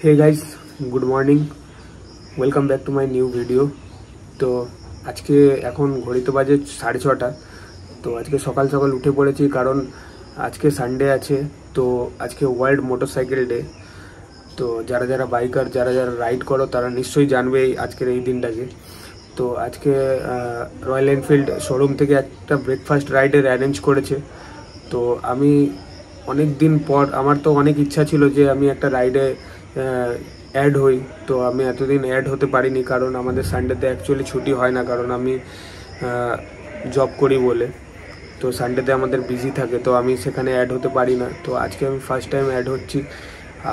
Hey guys, good morning, welcome back to my new video. তো আজকে এখন ঘড়িতে বাজে 6:30। তো আজকে সকাল সকাল উঠে পড়েছি কারণ আজকে সানডে আছে। তো আজকে ওয়ার্ল্ড মোটরসাইকেল ডে। তো যারা যারা বাইকার, যারা যারা রাইড করো তারা নিশ্চয়ই জানবে আজকের এই দিনটাকে। তো আজকে রয়্যাল এনফিল্ড শোরুম থেকে একটা ব্রেকফাস্ট রাইডের অ্যারেঞ্জ করেছে। তো আমি অনেক দিন পর, আমার তো অনেক ইচ্ছা ছিল যে আমি একটা রাইডে অ্যাড হই। তো আমি এতদিন অ্যাড হতে পারিনি কারণ আমাদের সানডেতে অ্যাকচুয়ালি ছুটি হয় না, কারণ আমি জব করি বলে। তো সানডেতে আমাদের বিজি থাকে, তো আমি সেখানে অ্যাড হতে পারি না। তো আজকে আমি ফার্স্ট টাইম অ্যাড হচ্ছি,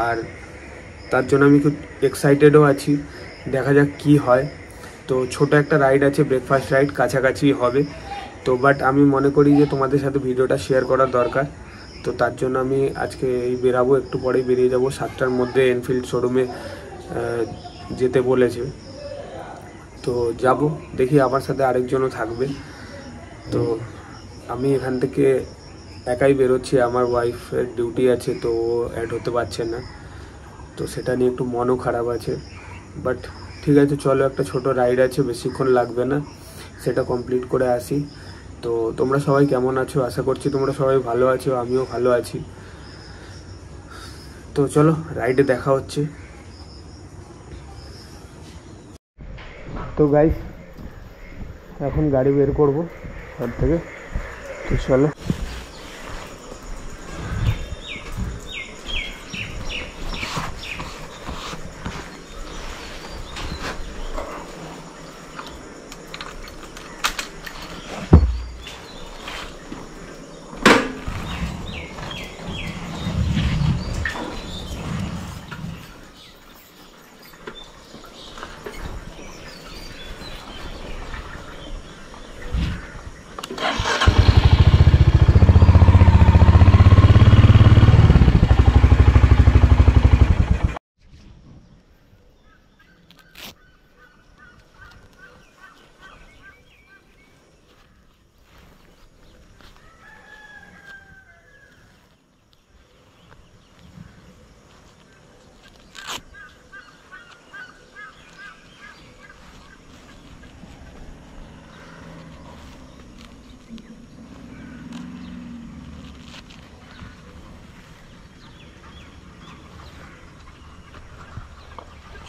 আর তার জন্য আমি খুব এক্সাইটেডও আছি। দেখা যাক কি হয়। তো ছোট একটা রাইড আছে, ব্রেকফাস্ট রাইড, কাছাকাছি হবে। তো বাট আমি মনে করি যে তোমাদের সাথে ভিডিওটা শেয়ার করার দরকার। তো তার জন্য আমি আজকে বেরাবো, একটু পরেই বেরিয়ে যাব। 7টার মধ্যে এনফিল্ড শোরুমে যেতে বলেছে। তো যাব, দেখি আমার সাথে আরেকজনও থাকবে। তো আমি এখান থেকে একাই বেরোচ্ছি, আমার ওয়াইফের ডিউটি আছে, তো ও অ্যাড হতে পারছে না। তো সেটা নিয়ে একটু মনও খারাপ আছে। বাট ঠিক আছে, চলো, একটা ছোট রাইড আছে, বেশিক্ষণ লাগবে না, সেটা কমপ্লিট করে আসি। তো তোমরা সবাই কেমন আছো? আশা করছি তোমরা সবাই ভালো আছো, আমিও ভালো আছি। তো চলো, রাইডে দেখা হচ্ছে। তো গাইস, এখন গাড়ি বের করবো ঘর থেকে। তো চলো।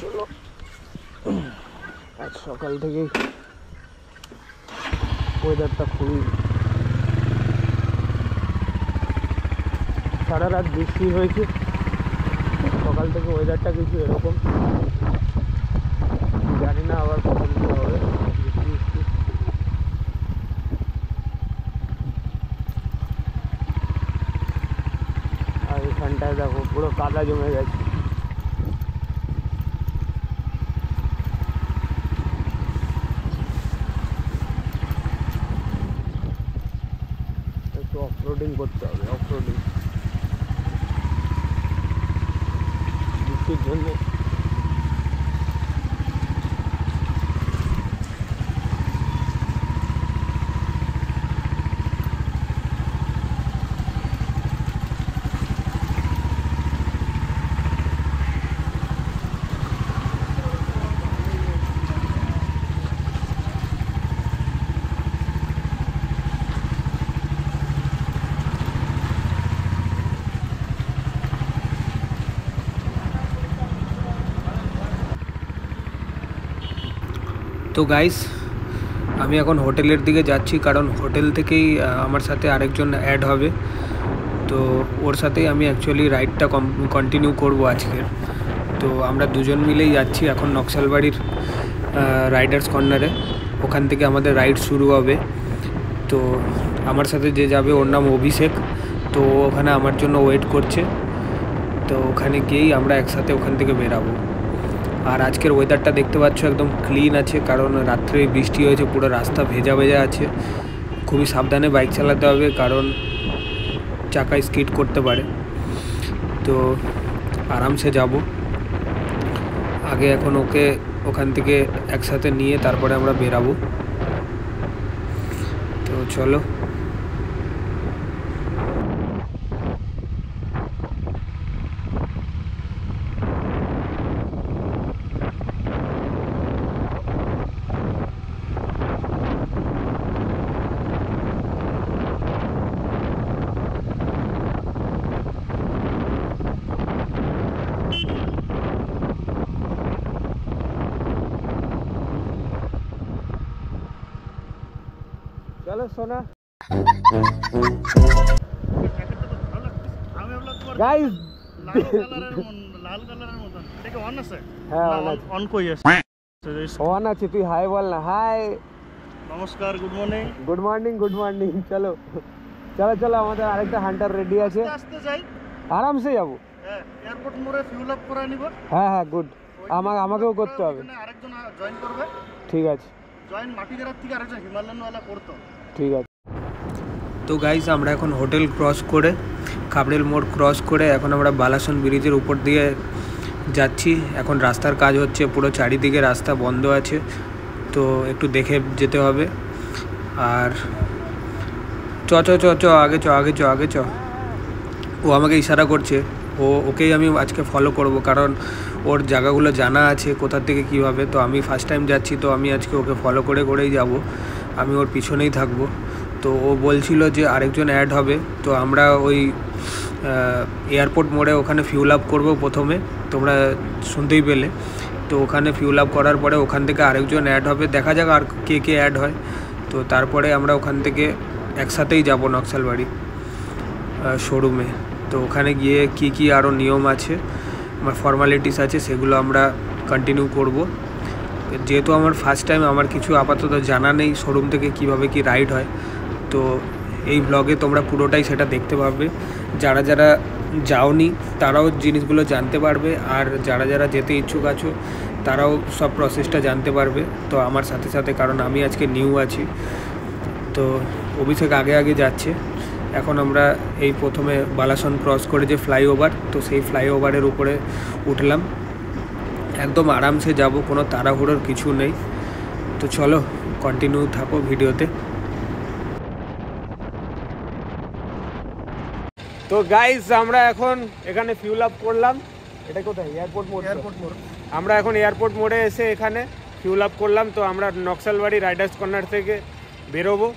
চলো, আজ সকাল থেকে ওয়েদারটা খুবই, সারা রাত বৃষ্টি হয়েছে, সকাল থেকে ওয়েদারটা কিছু এরকম, জানি না আবার কখন কি হবে। বৃষ্টি বৃষ্টি আর এখানটায় দেখো পুরো কাদা জমে গেছে। অফরোডিং করতে হবে, অফরোডিং বৃষ্টির জন্য। তো গাইস, আমি এখন হোটেলের দিকে যাচ্ছি, কারণ হোটেল থেকেই আমার সাথে আরেকজন অ্যাড হবে। তো ওর সাথেই আমি অ্যাকচুয়ালি রাইডটা কন্টিনিউ করব আজকের। তো আমরা দুজন মিলেই যাচ্ছি এখন নকশালবাড়ির রাইডার্স কর্নারে। ওখান থেকে আমাদের রাইড শুরু হবে। তো আমার সাথে যে যাবে ওর নাম অভিষেক। তো ওখানে আমার জন্য ওয়েট করছে। তো ওখানে গিয়েই আমরা একসাথে ওখান থেকে বেরাবো। আর আজকের ওয়েদারটা দেখতে পাচ্ছ একদম ক্লিন আছে, কারণ রাত্রে বৃষ্টি হয়েছে, পুরো রাস্তা ভেজা ভেজা আছে। খুবই সাবধানে বাইক চালাতে হবে, কারণ চাকায় স্কিড করতে পারে। তো আরামসে যাব। আগে এখন ওকে ওখান থেকে একসাথে নিয়ে তারপরে আমরা বেরাবো। তো চলো। চলো সোনা গাইস লাল কালারের মতন এটা কি অন আছে? হ্যাঁ অন কই আছে? অন আছে, তুই হাই বল না। হাই, নমস্কার, good morning. Good morning, good morning. চলো চলো চলো, আমাদের আরেকটা হান্টার রেডি আছে। আস্তে যাই, আরামসে যাবো। হ্যাঁ, এয়ারপোর্ট মোড়ে ফিউল আপ করে নিব। হ্যাঁ হ্যাঁ, গুড। আমাকেও করতে হবে। আরেকজন জয়েন করবে। ঠিক আছে। জয়েন মাটিগেরার থেকে আরেকজন হিমালয়ানওয়ালা করতো। ঠিক আছে। তো গাইস, আমরা এখন হোটেল ক্রস করে, খাবড়েল মোড় ক্রস করে এখন আমরা বালাসন ব্রিজের উপর দিয়ে যাচ্ছি। এখন রাস্তার কাজ হচ্ছে, পুরো চারিদিকে রাস্তা বন্ধ আছে, তো একটু দেখে যেতে হবে। আর চ চ চ চ আগে চ আগে চ আগে চ। ও আমাকে ইশারা করছে, ওকেই আমি আজকে ফলো করব, কারণ ওর জায়গাগুলো জানা আছে কোথা থেকে কীভাবে। তো আমি ফার্স্ট টাইম যাচ্ছি, তো আমি আজকে ওকে ফলো করে করেই যাব, আমি ওর পিছনেই থাকবো। তো ও বলছিল যে আরেকজন অ্যাড হবে, তো আমরা ওই এয়ারপোর্ট মোড়ে ওখানে ফিউল আপ করবো প্রথমে, তোমরা শুনতেই পেলে। তো ওখানে ফিউল আপ করার পরে ওখান থেকে আরেকজন অ্যাড হবে, দেখা যাক আর কে কে অ্যাড হয়। তো তারপরে আমরা ওখান থেকে একসাথেই যাব নকশালবাড়ি শোরুমে। তো ওখানে গিয়ে কি আরও নিয়ম আছে, আমার ফর্মালিটিস আছে, সেগুলো আমরা কন্টিনিউ করব। যেহেতু আমার ফার্স্ট টাইম, আমার কিছু আপাতত জানা নেই শোরুম থেকে কিভাবে কি রাইড হয়। তো এই ব্লগে তোমরা পুরোটাই সেটা দেখতে পাবে। যারা যারা যাওনি তারাও জিনিসগুলো জানতে পারবে, আর যারা যারা যেতে ইচ্ছুক আছো তারাও সব প্রসেসটা জানতে পারবে। তো আমার সাথে সাথে, কারণ আমি আজকে নিউ আছি, তো অভিষেক আগে আগে যাচ্ছে। এখন আমরা এই প্রথমে বালাসন ক্রস করে যে ফ্লাইওভার, তো সেই ফ্লাইওভারের উপরে উঠলাম। একদম আরামসে যাব, কোনো তাড়াহুড়োর কিছু নেই। তো চলো কন্টিনিউ থাকো ভিডিওতে। তো গাইস, আমরা এখন এখানে ফিউল আপ করলাম। এটা কোথায়? এয়ারপোর্ট মোড়। আমরা এখন এয়ারপোর্ট মোড়ে এসে এখানে ফিউল আপ করলাম। তো আমরা নকশালবাড়ি রাইডার্স কর্নার থেকে বেরোবো।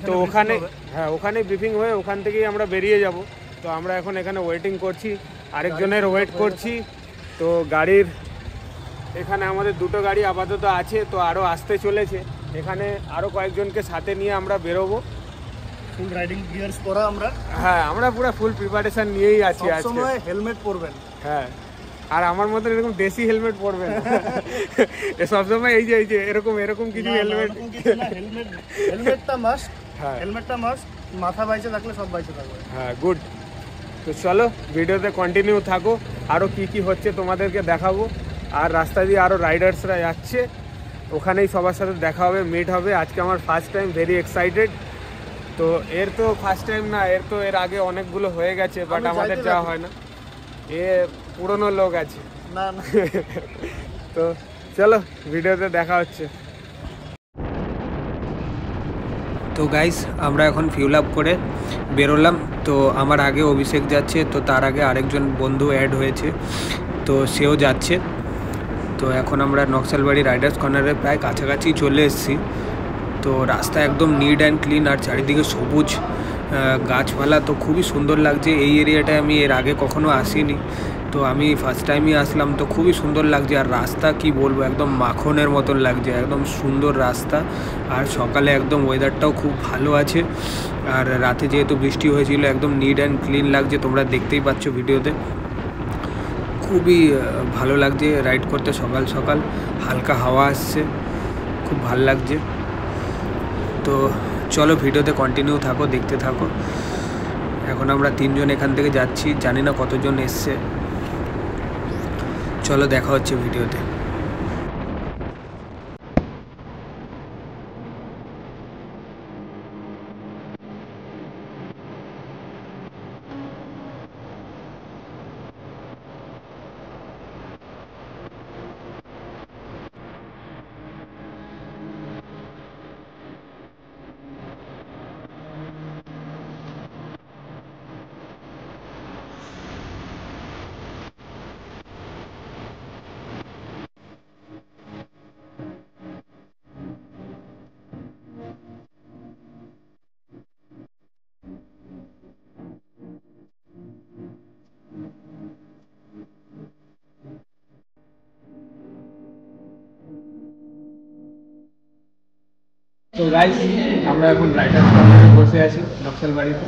তো ওখানে, হ্যাঁ, ওখানে ব্রিফিং হয়ে ওখান থেকেই আমরা বেরিয়ে যাব। তো আমরা এখন এখানে ওয়েটিং করছি, আরেকজনের ওয়েট করছি। তো গাড়ির এখানে আমাদের দুটো গাড়ি আপাতত আছে, তো আরও আসতে চলেছে। এখানে আরও কয়েকজনকে সাথে নিয়ে আমরা বেরোবো। ফুল রাইডিং গিয়ার্স পরা আমরা। হ্যাঁ, আমরা পুরো ফুল প্রিপারেশন নিয়েই আছি আজকে। সবসময় হেলমেট পরবেন। হ্যাঁ, আর আমার মতো এরকম দেশি হেলমেট পরবেন সবসময়। এই যে এরকম কিছু হেলমেট। হেলমেটটা মাস্ট। হ্যাঁ, হেলমেটটা মাস্ট। মাথা বাইচে থাকলে সব বাইচে থাকবে। হ্যাঁ, গুড। তো চলো ভিডিওতে কন্টিনিউ থাকো, আরও কি হচ্ছে তোমাদেরকে দেখাবো। আর রাস্তা দিয়ে আরও রাইডার্সরা যাচ্ছে, ওখানেই সবার সাথে দেখা হবে, মিট হবে। আজকে আমার ফার্স্ট টাইম, ভেরি এক্সাইটেড। তো এর তো ফার্স্ট টাইম না, এর আগে অনেকগুলো হয়ে গেছে, বাট আমাদের যাওয়া হয় না। এ পুরনো লোক আছে না। তো চলো ভিডিওতে দেখা হচ্ছে। তো গাইস, আমরা এখন ফিউল আপ করে বেরোলাম। তো আমার আগে অভিষেক যাচ্ছে, তো তার আগে আরেকজন বন্ধু অ্যাড হয়েছে, তো সেও যাচ্ছে। তো এখন আমরা নকশালবাড়ি রাইডার্স কর্নারের প্রায় কাছাকাছি চলে এসেছি। তো রাস্তা একদম নিট অ্যান্ড ক্লিন, আর চারিদিকে সবুজ গাছপালা, তো খুবই সুন্দর লাগছে। এই এরিয়াটায় আমি এর আগে কখনো আসিনি, তো আমি ফার্স্ট টাইমই আসলাম। তো খুবই সুন্দর লাগছে, আর রাস্তা কি বলবো, একদম মাখনের মতন লাগছে, একদম সুন্দর রাস্তা। আর সকালে একদম ওয়েদারটাও খুব ভালো আছে, আর রাতে যেহেতু বৃষ্টি হয়েছিল, একদম নিট অ্যান্ড ক্লিন লাগছে, তোমরা দেখতেই পাচ্ছ ভিডিওতে। খুবই ভালো লাগছে রাইড করতে, সকাল সকাল হালকা হাওয়া আসছে, খুব ভালো লাগছে। তো চলো ভিডিওতে কন্টিনিউ থাকো, দেখতে থাকো। এখন আমরা 3 জন এখান থেকে যাচ্ছি, জানি না কতজন এসছে। চলো দেখা হচ্ছে ভিডিওতে। তো গাইস আমরা এখন রাইডার কর্নারে বসে আছি নকশালবাড়িতে।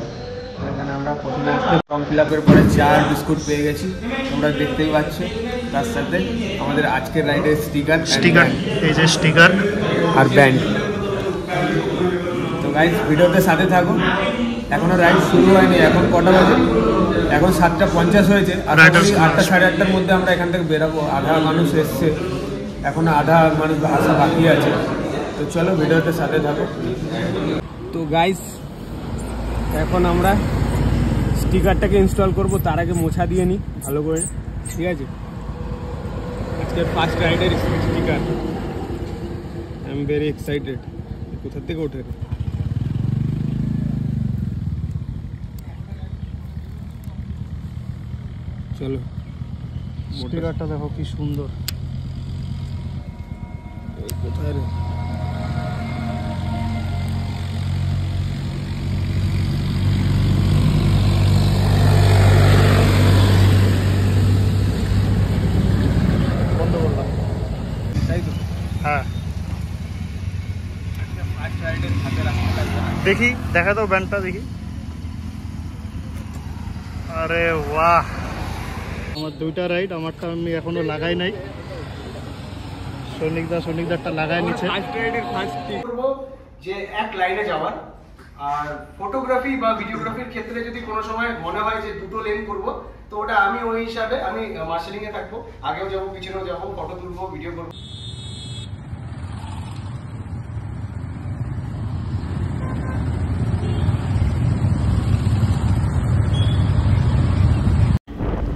এখানে আমরা প্রথমে আসতে ফর্ম ফিল আপের পরে চা আর বিস্কুট পেয়ে গেছি, তোমরা দেখতেই পাচ্ছ। তার সাথে আমাদের আজকের রাইডের স্টিকার এই যে স্টিকার আর ব্যান্ড। তো গাইস ভিডিওতে সাথে থাকো, এখনো রাইড শুরু হয়নি। এখন কটা বাজে? এখন 7:50 হয়েছে। আর 8টা সাড়ে 8টার মধ্যে আমরা এখান থেকে বেরাবো। আধা মানুষ এসছে, এখনো আধা মানুষ আসা বাকি আছে। তো চলো ভিডিওতে সাথে থাকো। তো গাইস এখন আমরা স্টিকারটাকে ইনস্টল করব, তার আগে মোছা দিয়ে নিই ভালো করে, ঠিক আছে? আজকের ফার্স্ট রাইডের sticker, I am very excited. কোথা থেকে ওঠে? চলো স্টিকারটা দেখো কি সুন্দর। কোথায় রে? বন্ধ করলাম। তাই তো, হ্যাঁ ফার্স্ট রাইডের হাতে রাখতে লাগবে না। দেখি, দেখা দাও ব্যান্ডটা দেখি। আরে বাহ, আমার দুইটা রাইড, আমারটা আমি এখনো লাগাই নাই। সৈনিকদারটা লাগাই নিচ্ছে। ফার্স্ট রাইডের ফার্স্ট টিপ করব যে এক লাইনে যাওয়ার। আর ফটোগ্রাফি বা ভিডিওগ্রাফির ক্ষেত্রে যদি কোনো সময় মনে হয় যে দুটো লেন করব, তো ওটা আমি ওই হিসাবে আমি মার্শালিং এ থাকবো, আগেও যাবো পিছনেও যাবো, ফটো তুলবো, ভিডিও করবো।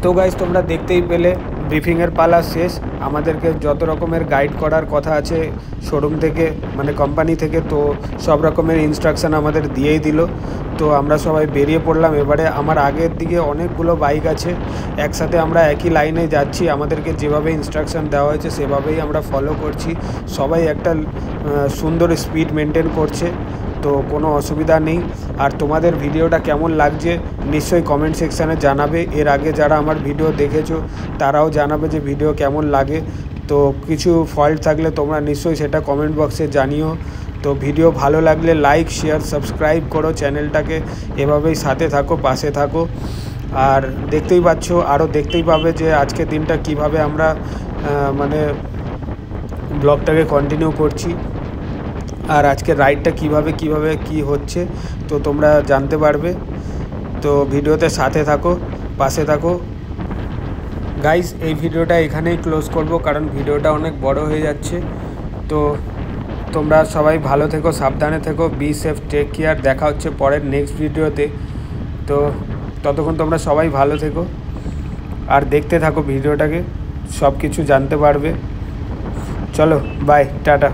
তো গাইস তোমরা দেখতেই পেলে ব্রিফিংয়ের পালা শেষ। আমাদেরকে যত রকমের গাইড করার কথা আছে শোরুম থেকে, মানে কোম্পানি থেকে, তো সব রকমের ইনস্ট্রাকশান আমাদের দিয়েই দিল। তো আমরা সবাই বেরিয়ে পড়লাম। এবারে আমার আগের দিকে অনেকগুলো বাইক আছে, একসাথে আমরা একই লাইনে যাচ্ছি। আমাদেরকে যেভাবে ইনস্ট্রাকশান দেওয়া হয়েছে সেভাবেই আমরা ফলো করছি। সবাই একটা সুন্দর স্পিড মেনটেন করছে, তো কোনো অসুবিধা নেই। আর তোমাদের ভিডিওটা কেমন লাগছে নিশ্চয়ই কমেন্ট সেকশানে জানাবে। এর আগে যারা আমার ভিডিও দেখেছো তারাও জানাবে যে ভিডিও কেমন লাগে। তো কিছু ফল্ট থাকলে তোমরা নিশ্চয়ই সেটা কমেন্ট বক্সে জানিও। তো ভিডিও ভালো লাগলে লাইক, শেয়ার, সাবস্ক্রাইব করো চ্যানেলটাকে। এভাবেই সাথে থাকো, পাশে থাকো। আর দেখতেই পাচ্ছ, আরও দেখতেই পাবে যে আজকের দিনটা কিভাবে আমরা মানে ব্লগটাকে কন্টিনিউ করছি। আর আজকে রাইডটা কিভাবে কি হচ্ছে তো তোমরা জানতে পারবে। তো ভিডিওতে সাথে থাকো, পাশে থাকো। গাইস এই ভিডিওটা এখানেই ক্লোজ করব, কারণ ভিডিওটা অনেক বড় হয়ে যাচ্ছে। তো তোমরা সবাই ভালো থেকো, সাবধানে থেকো, বি সেফ, টেক কেয়ার। দেখা হচ্ছে পরের নেক্সট ভিডিওতে। তো ততক্ষণ তোমরা সবাই ভালো থেকো আর দেখতে থাকো ভিডিওটাকে, সব কিছু জানতে পারবে। চলো বাই, টাটা।